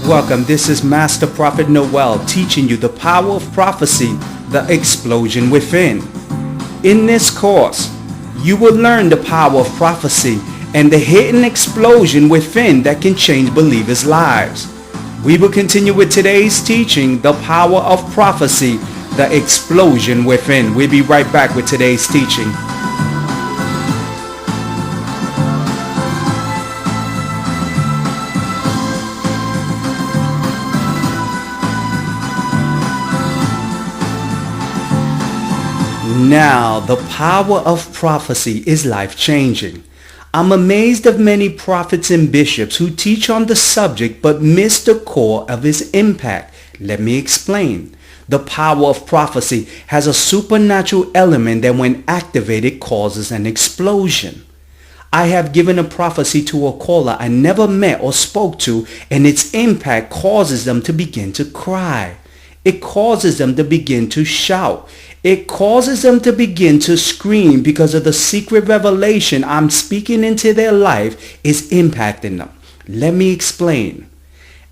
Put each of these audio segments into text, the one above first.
Welcome, this is Master Prophet Noel teaching you the power of prophecy, the explosion within. In this course, you will learn the power of prophecy and the hidden explosion within that can change believers' lives. We will continue with today's teaching, the power of prophecy, the explosion within. We'll be right back with today's teaching. Now, the power of prophecy is life-changing. I'm amazed of many prophets and bishops who teach on the subject but miss the core of its impact. Let me explain. The power of prophecy has a supernatural element that when activated causes an explosion. I have given a prophecy to a caller I never met or spoke to, and its impact causes them to begin to cry. It causes them to begin to shout. It causes them to begin to scream because of the secret revelation I'm speaking into their life is impacting them. Let me explain.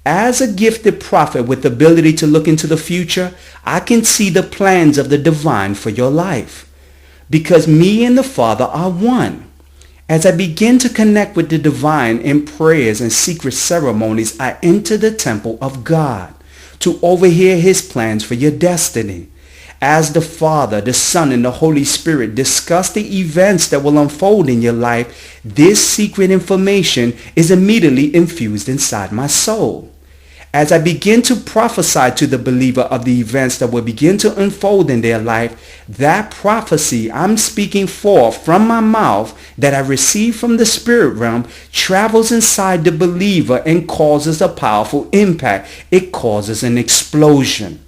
As a gifted prophet with the ability to look into the future, I can see the plans of the divine for your life. Because me and the Father are one. As I begin to connect with the divine in prayers and secret ceremonies, I enter the temple of God to overhear his plans for your destiny. As the Father, the Son, and the Holy Spirit discuss the events that will unfold in your life, this secret information is immediately infused inside my soul. As I begin to prophesy to the believer of the events that will begin to unfold in their life, that prophecy I'm speaking forth from my mouth that I received from the spirit realm travels inside the believer and causes a powerful impact. It causes an explosion.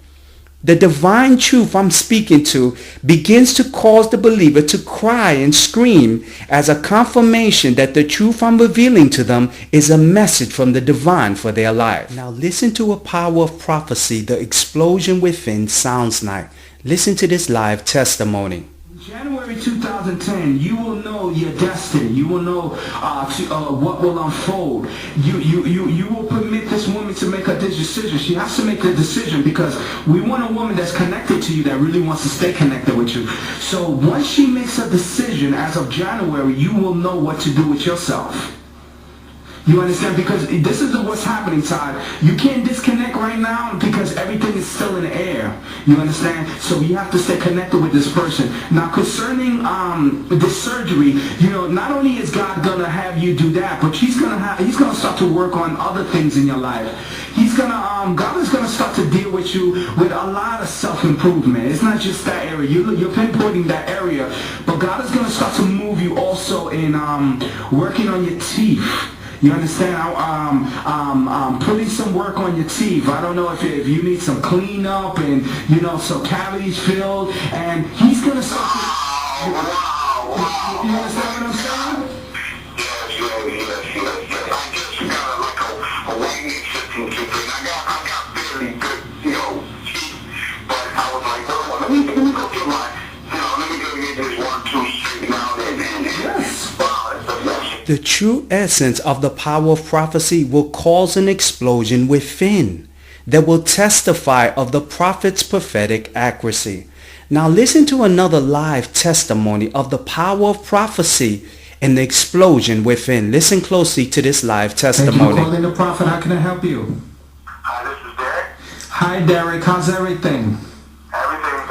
The divine truth I'm speaking to begins to cause the believer to cry and scream as a confirmation that the truth I'm revealing to them is a message from the divine for their life. Now listen to a power of prophecy the explosion within sounds like. Listen to this live testimony. January 2010, you will know your destiny. You will know what will unfold. You will permit this woman to make a decision. She has to make a decision because we want a woman that's connected to you, that really wants to stay connected with you. So once she makes a decision as of January, you will know what to do with yourself. You understand? Because this is what's happening, Todd. You can't disconnect right now because everything is still in the air. You understand? So you have to stay connected with this person. Now, concerning this surgery, you know, not only is God gonna have you do that, but He's gonna start to work on other things in your life. God is gonna start to deal with you with a lot of self-improvement. It's not just that area. You're pinpointing that area, but God is gonna start to move you also in working on your teeth. You understand? Putting some work on your teeth. I don't know if you need some cleanup and, you know, some cavities filled. And He's going to start to... You understand what I'm saying? Yes. I just got like a waiting system to thing. I got very good, you know, teeth. But I was like, well, let me go get let me go get this 1, 2 straightened out and yes. The true essence of the power of prophecy will cause an explosion within that will testify of the prophet's prophetic accuracy. Now listen to another live testimony of the power of prophecy and the explosion within. Listen closely to this live testimony. Thank you for calling the prophet. How can I help you? Hi, this is Derek. Hi, Derek. How's everything? Everything's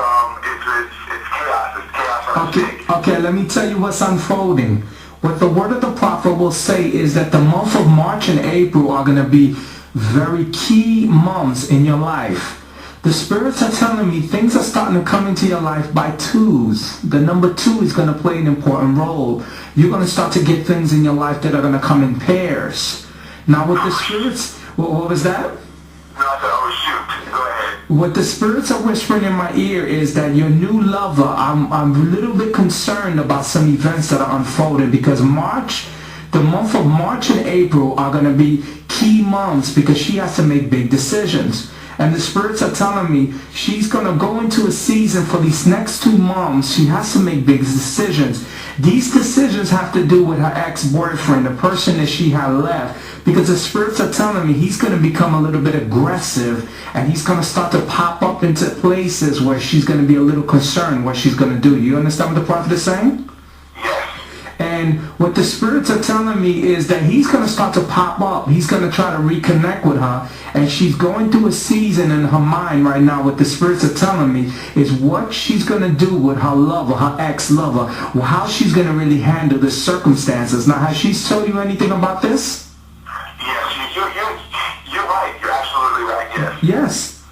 it's chaos. It's chaos. Okay, let me tell you what's unfolding. What the word of the prophet will say is that the month of March and April are going to be very key months in your life. The spirits are telling me things are starting to come into your life by twos. The number 2 is going to play an important role. You're going to start to get things in your life that are going to come in pairs. Now with the spirits, what was that? No, I said, oh shoot, go ahead. What the spirits are whispering in my ear is that your new lover, I'm a little bit concerned about some events that are unfolding because the month of March and April are going to be key months because she has to make big decisions. And the spirits are telling me she's going to go into a season for these next 2 months. She has to make big decisions. These decisions have to do with her ex-boyfriend, the person that she had left. Because the spirits are telling me he's going to become a little bit aggressive, and he's going to start to pop up into places where she's going to be a little concerned what she's going to do. You understand what the prophet is saying? And what the spirits are telling me is that he's going to start to pop up. He's going to try to reconnect with her. And she's going through a season in her mind right now. What the spirits are telling me is what she's going to do with her lover, her ex-lover. How she's going to really handle the circumstances. Now, has she told you anything about this? Yes, you're right. You're absolutely right, yes. Yes.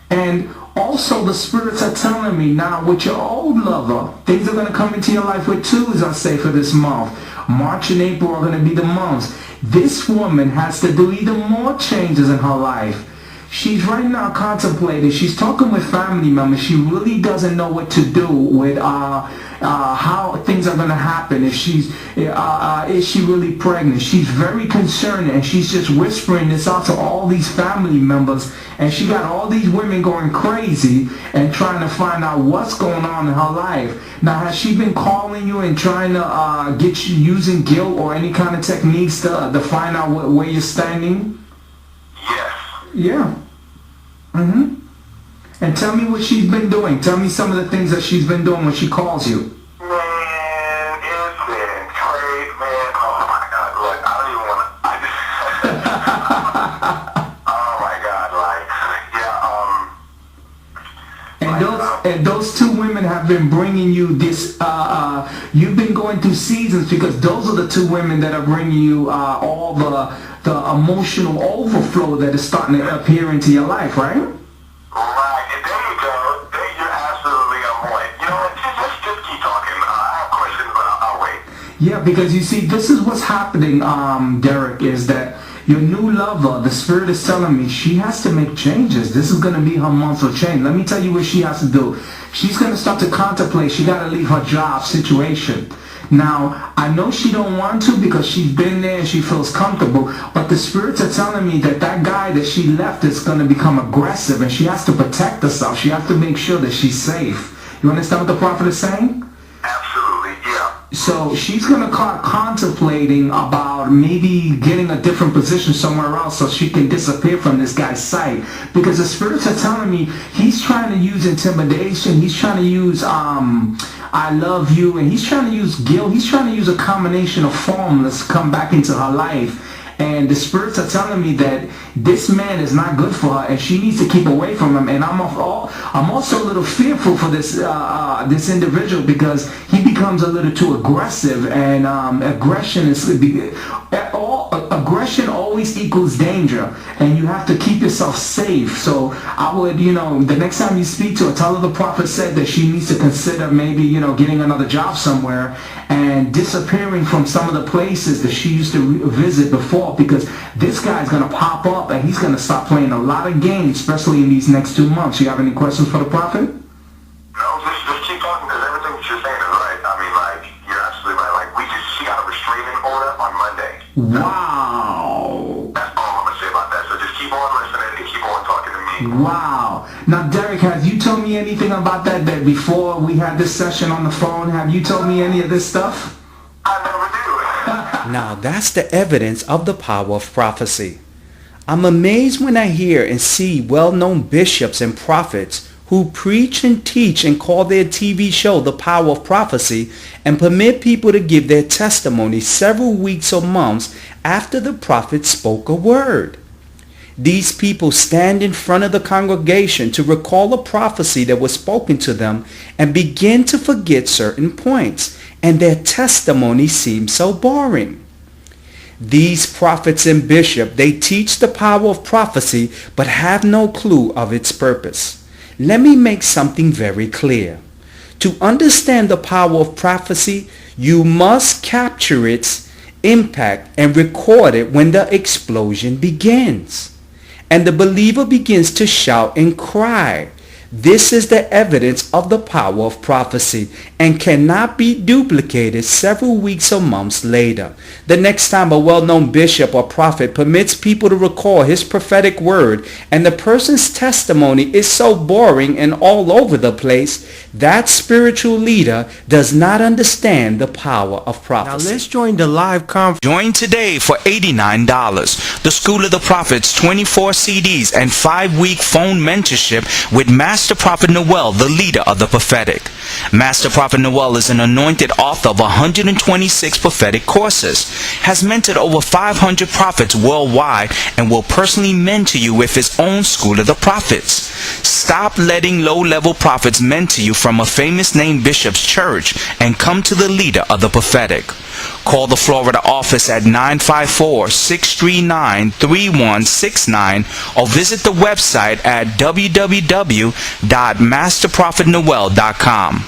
And also the spirits are telling me now with your old lover, things are going to come into your life with 2s, I say, for this month. March and April are going to be the months. This woman has to do even more changes in her life. She's right now contemplating. She's talking with family members. She really doesn't know what to do with how things are going to happen. If she's, is she really pregnant? She's very concerned, and she's just whispering this out to all these family members. And she got all these women going crazy and trying to find out what's going on in her life. Now, has she been calling you and trying to get you using guilt or any kind of techniques to find out where you're standing? Yes. Yeah. And tell me what she's been doing. Tell me some of the things that she's been doing when she calls you. Man, it's been crazy, man. Oh my God, look, I don't even want to. Oh my God, like, yeah, And those 2 women have been bringing you this. You've been going through seasons because those are the 2 women that are bringing you all the emotional overflow that is starting to appear into your life, right? Right, and there you go. You're absolutely on point. You know what, just keep talking. I have questions, but I'll wait. Yeah, because you see, this is what's happening, Derek, is that your new lover, the spirit is telling me she has to make changes. This is going to be her month of change. Let me tell you what she has to do. She's going to start to contemplate. She got to leave her job situation. Now, I know she don't want to because she's been there and she feels comfortable, but the spirits are telling me that that guy that she left is going to become aggressive, and she has to protect herself. She has to make sure that she's safe. You understand what the prophet is saying? Absolutely, yeah. So she's going to start contemplating about maybe getting a different position somewhere else so she can disappear from this guy's sight. Because the spirits are telling me he's trying to use intimidation. He's trying to use I love you, and he's trying to use guilt. He's trying to use a combination of formulas to come back into her life. And the spirits are telling me that this man is not good for her, and she needs to keep away from him. And I'm also a little fearful for this this individual because he becomes a little too aggressive, and aggression always equals danger, and you have to keep yourself safe. So I would, the next time you speak to her, tell her the prophet said that she needs to consider maybe, getting another job somewhere and disappearing from some of the places that she used to visit before, because this guy's going to pop up and he's going to start playing a lot of games, especially in these next 2 months. You have any questions for the prophet? No, just keep talking, because everything that you're saying is right. I mean, like, you're absolutely right. Like, she got a restraining order on Monday. Wow. That's all I'm going to say about that. So just keep on listening and keep on talking to me. Wow. Now, Derek, have you told me anything about that before we had this session on the phone? Have you told me any of this stuff? I never do. Now that's the evidence of the power of prophecy. I'm amazed when I hear and see well-known bishops and prophets who preach and teach and call their TV show The Power of Prophecy and permit people to give their testimony several weeks or months after the prophet spoke a word. These people stand in front of the congregation to recall a prophecy that was spoken to them and begin to forget certain points, and their testimony seems so boring. These prophets and bishops, they teach the power of prophecy but have no clue of its purpose. Let me make something very clear. To understand the power of prophecy, you must capture its impact and record it when the explosion begins. And the believer begins to shout and cry. This is the evidence of the power of prophecy and cannot be duplicated several weeks or months later. The next time a well-known bishop or prophet permits people to recall his prophetic word and the person's testimony is so boring and all over the place, that spiritual leader does not understand the power of prophecy. Now let's join the live conference. Join today for $89. The School of the Prophets 24 CDs and 5-week phone mentorship with Master Prophet Noel, the leader of the prophetic. Master Prophet Noel is an anointed author of 126 prophetic courses, has mentored over 500 prophets worldwide, and will personally mentor you with his own School of the Prophets. Stop letting low-level prophets mentor you from a famous name bishop's church and come to the leader of the prophetic. Call the Florida office at 954-639-3169 or visit the website at www.masterprophetnoel.com.